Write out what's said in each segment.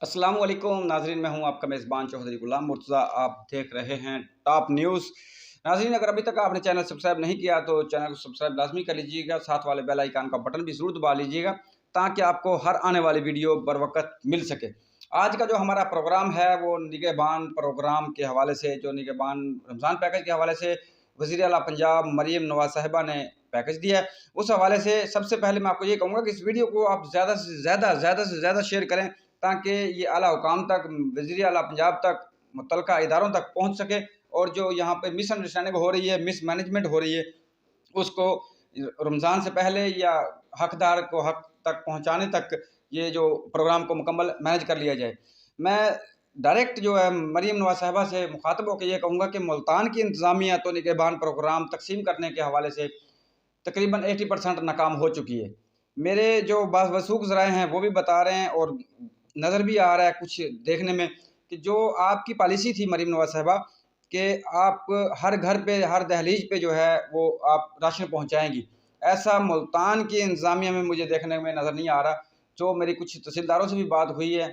अस्सलाम वालेकुम नाजरीन, मैं हूं आपका मेज़बान चौधरी गुलाम मुर्तज़ा। आप देख रहे हैं टॉप न्यूज़। नाजरीन, अगर अभी तक आपने चैनल सब्सक्राइब नहीं किया तो चैनल को सब्सक्राइब लाजमी कर लीजिएगा, साथ वाले बेल आइकन का बटन भी ज़रूर दबा लीजिएगा ताकि आपको हर आने वाली वीडियो बर वक्त मिल सके। आज का जो हमारा प्रोग्राम है वो निगहबान प्रोग्राम के हवाले से, जो निगहबान रमज़ान पैकेज के हवाले से वज़ीर आला पंजाब मरीम नवाज़ साहिबा ने पैकेज दिया है, उस हवाले से सबसे पहले मैं आपको ये कहूँगा कि इस वीडियो को आप ज़्यादा से शेयर करें ताकि ये आला हुकाम तक, वज़ीर आला पंजाब तक, मुतल्लिका इदारों तक पहुँच सके और जो यहाँ पे मिसअंडरस्टैंडिंग हो रही है, मिसमैनेजमेंट हो रही है, उसको रमज़ान से पहले या हकदार को हक तक पहुँचाने तक ये जो प्रोग्राम को मुकम्मल मैनेज कर लिया जाए। मैं डायरेक्ट जो है मरीम नवाज़ साहिबा से मुखातब होकर ये कहूँगा कि मुल्तान की इंतज़ामिया तो निगहबान प्रोग्राम तक़सीम करने के हवाले से तकरीबन 80% नाकाम हो चुकी है। मेरे जो बाज़-वसूख ज़राए हैं वो भी बता रहे हैं और नज़र भी आ रहा है कुछ देखने में कि जो आपकी पॉलिसी थी मरीम नवाज़ साहिबा कि आप हर घर पे, हर दहलीज पे जो है वो आप राशन पहुँचाएँगी, ऐसा मुल्तान की इंतज़ामिया में मुझे देखने में नज़र नहीं आ रहा। जो मेरी कुछ तहसीलदारों से भी बात हुई है,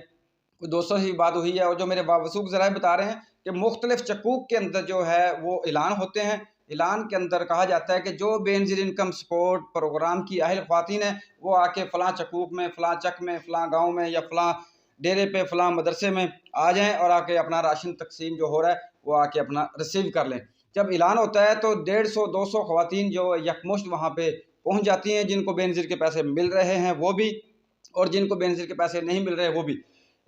कुछ दोस्तों से भी बात हुई है और जो मेरे बावसूख ज़राए बता रहे हैं कि मुख्तलिफ़ चकूक के अंदर जो है वो ऐलान होते हैं। ऐलान के अंदर कहा जाता है कि जो बेनज़ीर इनकम सपोर्ट प्रोग्राम की अहल ख़वातीन हैं वो आके फ़लाँ चकूक में, फ़लाँ चक में, फ़लाँ गाँव में या फ़लाँ डेरे पे, फ़लाँ मदरसे में आ जाएँ और आके अपना राशन तक़सीम जो हो रहा है वो आके अपना रिसीव कर लें। जब ऐलान होता है तो 150-200 ख़वातीन जो यकमुश्त वहाँ पे पहुँच जाती हैं, जिनको बेनज़ीर के पैसे मिल रहे हैं वो भी और जिनको बेनज़ीर के पैसे नहीं मिल रहे वो भी।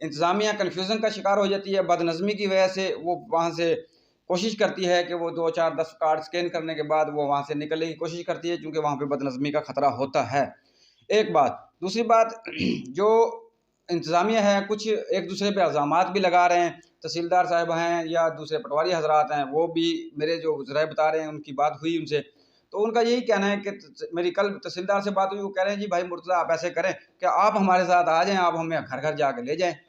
इंतज़ामिया कन्फ्यूज़न का शिकार हो जाती है, बदनज़मी की वजह से वो वहाँ से कोशिश करती है कि वो 2-4-10 कार्ड स्कैन करने के बाद वो वहाँ से निकलने की कोशिश करती है, क्योंकि वहाँ पे बदनज़मी का ख़तरा होता है। एक बात। दूसरी बात, जो इंतज़ामिया है कुछ एक दूसरे पे इल्ज़ामात भी लगा रहे हैं। तहसीलदार साहिब हैं या दूसरे पटवारी हज़रात हैं, वो भी मेरे जो ज़राए बता रहे हैं, उनकी बात हुई उनसे, तो उनका यही कहना है कि मेरी कल तहसीलदार से बात हुई, वो कह रहे हैं जी भाई मुर्तज़ा आप ऐसे करें कि आप हमारे साथ आ जाएँ, आप हमें घर-घर जाके ले जाएँ।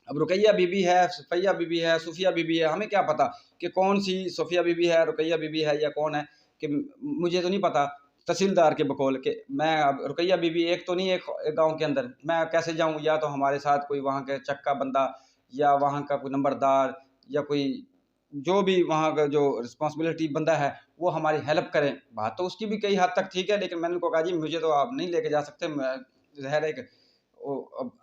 अब रुकैया बीबी है, सफ़ैया बीबी है, सूफिया बीबी है, हमें क्या पता कि कौन-सी सूफिया बीबी है, रुकैया बीबी है या कौन है, कि मुझे तो नहीं पता तहसीलदार के बकौल कि मैं अब रुकैया बीबी एक तो नहीं है एक गाँव के अंदर, मैं कैसे जाऊँ? या तो हमारे साथ कोई वहाँ के चक का बंदा या वहाँ का कोई नंबरदार या कोई जो भी वहाँ का जो रिस्पॉन्सिबिलिटी बंदा है, वो हमारी हेल्प करे। बात तो उसकी भी कई हद तक ठीक है, लेकिन मैंने उनको कहा जी मुझे तो आप नहीं लेके जा सकते, मैं ज़ाहिर है कि ओ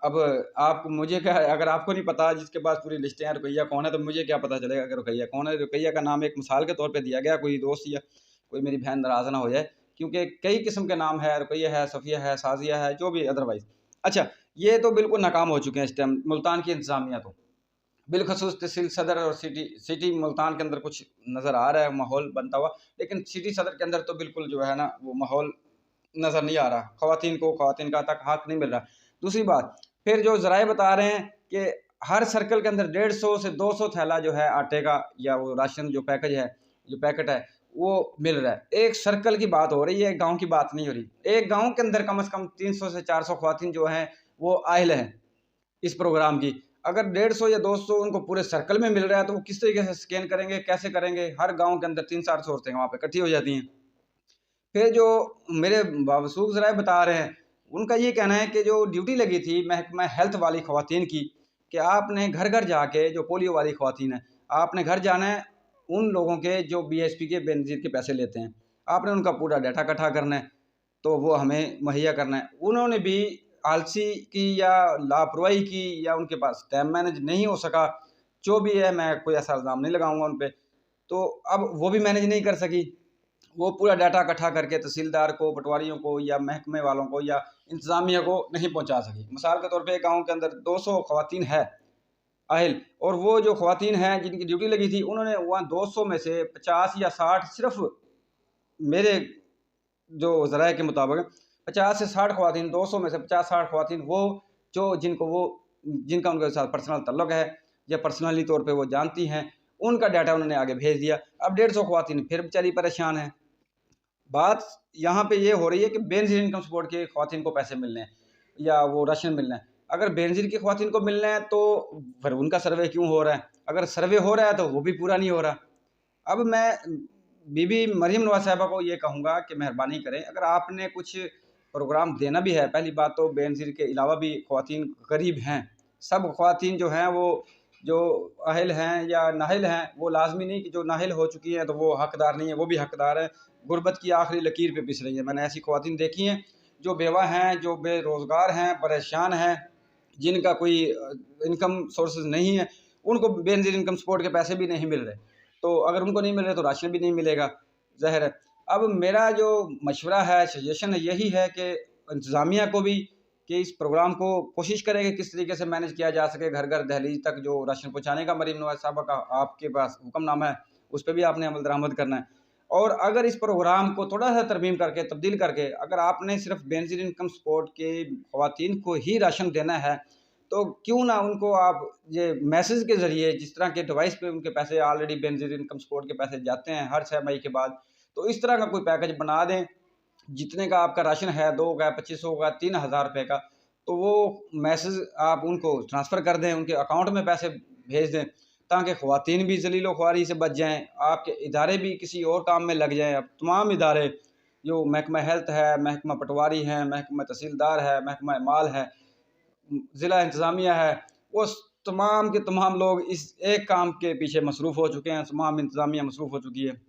अब आप मुझे क्या है, अगर आपको नहीं पता जिसके पास पूरी लिस्टें हैं रुकैया कौन है, तो मुझे क्या पता चलेगा कि रुकैया कौन है? रुकैया का नाम एक मिसाल के तौर पे दिया गया, कोई दोस्त या कोई मेरी बहन नाराज़ ना हो जाए, क्योंकि कई किस्म के नाम है, रुकैया है, सफ़िया है, साज़िया है, जो भी अदरवाइज़। अच्छा, ये तो बिल्कुल नाकाम हो चुके हैं इस टाइम मुल्तान की इंतज़ामिया तो। बिलख़ुसूस तहसील सदर और सिटी मुल्तान के अंदर कुछ नज़र आ रहा है माहौल बनता हुआ, लेकिन सिटी सदर के अंदर तो बिल्कुल जो है ना वो माहौल नज़र नहीं आ रहा। ख़वातीन को ख़वातीन का तक हक़ नहीं मिल रहा। दूसरी बात, फिर जो ज़राए बता रहे हैं कि हर सर्कल के अंदर 150 से 200 थैला जो है आटे का या वो राशन जो पैकेज है, जो पैकेट है, वो मिल रहा है। एक सर्कल की बात हो रही है, एक गाँव की बात नहीं हो रही। एक गाँव के अंदर कम से कम 300 से 400 ख़वातीन जो हैं वो अहल हैं इस प्रोग्राम की। अगर 150 या 200 उनको पूरे सर्कल में मिल रहा है तो वो किस तरीके से स्कैन करेंगे, कैसे करेंगे? हर गाँव के अंदर 300-400 औरतें वहाँ पे इकट्ठी हो जाती हैं। फिर जो मेरे बावसूख ज़राए बता रहे हैं, उनका ये कहना है कि जो ड्यूटी लगी थी महकमा हेल्थ वाली ख़वातीन की, कि आपने घर-घर जाके जो पोलियो वाली ख़वातीन हैं, आपने घर जाना है उन लोगों के जो बीएसपी के बेनज़ीर के पैसे लेते हैं। आपने उनका पूरा डाटा इकट्ठा करना है, तो वो हमें मुहैया करना है। उन्होंने भी आलसी की या लापरवाही की या उनके पास टाइम मैनेज नहीं हो सका, जो भी है मैं कोई ऐसा इल्ज़ाम नहीं लगाऊँगा उन पे। तो अब वो भी मैनेज नहीं कर सकी। वो पूरा डाटा इकट्ठा करके तहसीलदार को, पटवारियों को या महकमे वालों को या इंतज़ामिया को नहीं पहुँचा सकी। मिसाल के तौर पे गाँव के अंदर 200 ख़वातीन है अहल, और वो जो ख़वातीन हैं जिनकी ड्यूटी लगी थी, उन्होंने वहाँ 200 में से 50 या 60 सिर्फ़ मेरे जो ज़राए के मुताबिक 50 से 60 ख़वातीन, 200 में से 50-60 ख़वातीन वो जो जिनका उनके साथ पर्सनल तल्लुक़ है या पर्सनली तौर पे वो जानती हैं, उनका डाटा उन्होंने आगे भेज दिया। अब 150 ख़वातीन फिर बेचारी परेशान हैं। बात यहाँ पे ये हो रही है कि बेनज़ीर इनकम सपोर्ट के ख़वातीन को पैसे मिलने हैं या वो राशन मिलना है। अगर बेनज़ीर की ख़वातीन को मिलना है तो फिर उनका सर्वे क्यों हो रहा है? अगर सर्वे हो रहा है तो वो भी पूरा नहीं हो रहा। अब मैं बीबी मरीम नवाज़ साहिबा को ये कहूँगा कि मेहरबानी करें, अगर आपने कुछ प्रोग्राम देना भी है, पहली बात तो बेनज़ीर के अलावा भी ख़वातीन गरीब हैं, सब ख़वातीन जो हैं वो जो अहल हैं या नाहिल हैं, वो लाजमी नहीं कि जो नाहिल हो चुकी हैं तो वो हकदार नहीं है, वो भी हकदार हैं। गुर्बत की आखिरी लकीर पे पिस रही हैं। मैंने ऐसी ख़वातीन देखी हैं जो बेवा हैं, जो बेरोज़गार हैं, परेशान हैं, जिनका कोई इनकम सोर्सेज नहीं है, उनको बेनज़ीर इनकम सपोर्ट के पैसे भी नहीं मिल रहे। तो अगर उनको नहीं मिल रहे तो राशन भी नहीं मिलेगा, ज़ाहिर है। अब मेरा जो मशवरा है, सजेशन है, यही है कि इंतज़ामिया को भी कि इस प्रोग्राम को कोशिश करें कि किस तरीके से मैनेज किया जा सके, घर घर दहलीज तक जो राशन पहुँचाने का मरीम नवाज़ साहब का आपके पास हुक्मनामा है, उस पर भी आपने अमल दरामद करना है। और अगर इस प्रोग्राम को थोड़ा सा तरमीम करके, तब्दील करके, अगर आपने सिर्फ बेनज़ीर इनकम सपोर्ट के ख़वातीन को ही राशन देना है, तो क्यों ना उनको आप ये मैसेज के ज़रिए, जिस तरह के डिवाइस पे उनके पैसे ऑलरेडी बेनज़ीर इनकम सपोर्ट के पैसे जाते हैं हर 6 मई के बाद, तो इस तरह का कोई पैकेज बना दें जितने का आपका राशन है, 2 का, 2500 का, 3000 रुपये का, तो वो मैसेज आप उनको ट्रांसफ़र कर दें, उनके अकाउंट में पैसे भेज दें, ताकि ख़वातीन भी ज़लील-ओ-ख़्वारी से बच जाएँ, आपके इदारे भी किसी और काम में लग जाएँ। अब तमाम इदारे जो महकमा हेल्थ है, महकमा पटवारी है, महकमा तहसीलदार है, महकमा माल है, ज़िला इंतज़ामिया है, वो तमाम के तमाम लोग इस एक काम के पीछे मसरूफ़ हो चुके हैं, तमाम इंतज़ामिया मसरूफ़ हो चुकी है।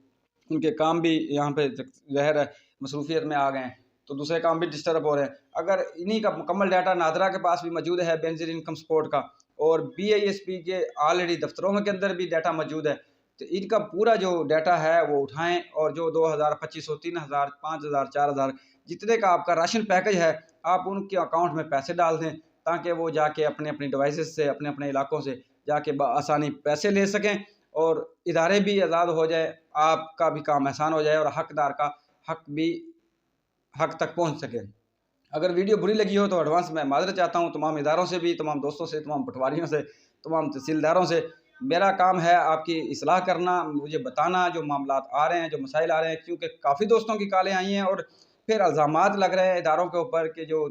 उनके काम भी यहाँ पे ज़ाहिर है मसरूफ़ियत में आ गए हैं, तो दूसरे काम भी डिस्टर्ब हो रहे हैं। अगर इन्हीं का मुकम्मल डाटा नादरा के पास भी मौजूद है बेनज़ीर इनकम सपोर्ट का, और BISP के ऑलरेडी दफ्तरों के अंदर भी डाटा मौजूद है, तो इनका पूरा जो डाटा है वो उठाएँ और जो 2000, 2500, 3000, 5000, 4000 जितने का आपका राशन पैकेज है, आप उनके अकाउंट में पैसे डाल दें, ताकि वो जाके अपने अपनी डिवाइसेस से, अपने अपने इलाकों से जाके बआसानी पैसे ले सकें और इदारे भी आज़ाद हो जाए, आपका भी काम आसान हो जाए और हकदार का हक भी हक तक पहुंच सके। अगर वीडियो बुरी लगी हो तो एडवांस में माज़रत चाहता हूं तमाम इदारों से भी, तमाम दोस्तों से, तमाम पटवारियों से, तमाम तहसीलदारों से। मेरा काम है आपकी इस्लाह करना, मुझे बताना जो मामलात आ रहे हैं, जो मसाइल आ रहे हैं, क्योंकि काफ़ी दोस्तों की कॉलें आई हैं और फिर इल्ज़ामात लग रहे हैं इदारों के ऊपर कि जो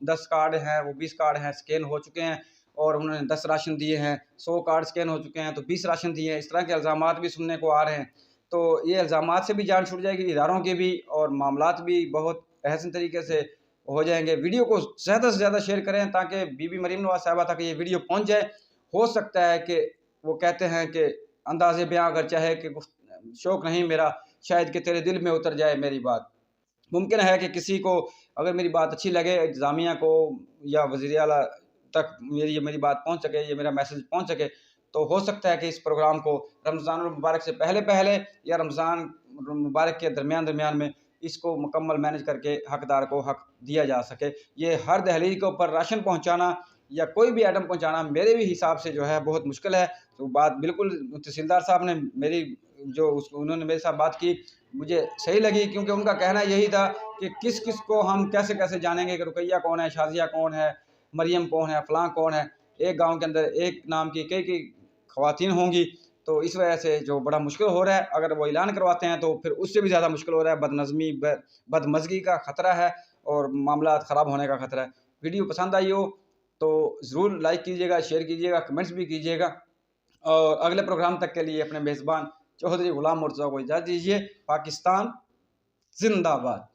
10 कार्ड हैं वो 20 कार्ड हैं स्कैन हो चुके हैं और उन्होंने 10 राशन दिए हैं, 100 कार्ड स्कैन हो चुके हैं तो 20 राशन दिए हैं। इस तरह के इल्ज़ामात भी सुनने को आ रहे हैं। तो ये इल्ज़ामात से भी जान छूट जाएगी इदारों की भी, और मामलात भी बहुत अहसन तरीके से हो जाएंगे। वीडियो को ज़्यादा से ज़्यादा शेयर करें ताकि बीबी मरीम नवाज़ साहिबा तक ये वीडियो पहुँच जाए। हो सकता है कि वो कहते हैं कि अंदाज़े बयां अगर चाहे कि शौक़ नहीं मेरा, शायद कि तेरे दिल में उतर जाए मेरी बात। मुमकिन है कि किसी को अगर मेरी बात अच्छी लगे, इंतज़ामिया को या वज़ीर आला तक मेरी बात पहुँच सके, ये मेरा मैसेज पहुँच सके, तो हो सकता है कि इस प्रोग्राम को रमज़ानुल मुबारक से पहले या रमज़ान मुबारक के दरमियान में इसको मुकम्मल मैनेज करके हकदार को हक दिया जा सके। ये हर दहलीज के ऊपर राशन पहुँचाना या कोई भी आइटम पहुँचाना मेरे भी हिसाब से जो है बहुत मुश्किल है। तो बात बिल्कुल तहसीलदार साहब ने मेरी जो उन्होंने मेरे साथ बात की, मुझे सही लगी, क्योंकि उनका कहना यही था कि किस को हम कैसे जानेंगे कि रुकैया कौन है, शाज़िया कौन है, मरियम कौन है, फ़लाँ कौन है। एक गाँव के अंदर एक नाम की कई ख़वातीन होंगी, तो इस वजह से जो बड़ा मुश्किल हो रहा है। अगर वो ऐलान करवाते हैं तो फिर उससे भी ज़्यादा मुश्किल हो रहा है। बदनज़मी, बदमज़गी का ख़तरा है और मामलात ख़राब होने का ख़तरा है। वीडियो पसंद आई हो तो ज़रूर लाइक कीजिएगा, शेयर कीजिएगा, कमेंट्स भी कीजिएगा, और अगले प्रोग्राम तक के लिए अपने मेज़बान चौधरी ग़ुलाम मुर्तज़ा को इजाज़त दीजिए। पाकिस्तान ज़िंदाबाद।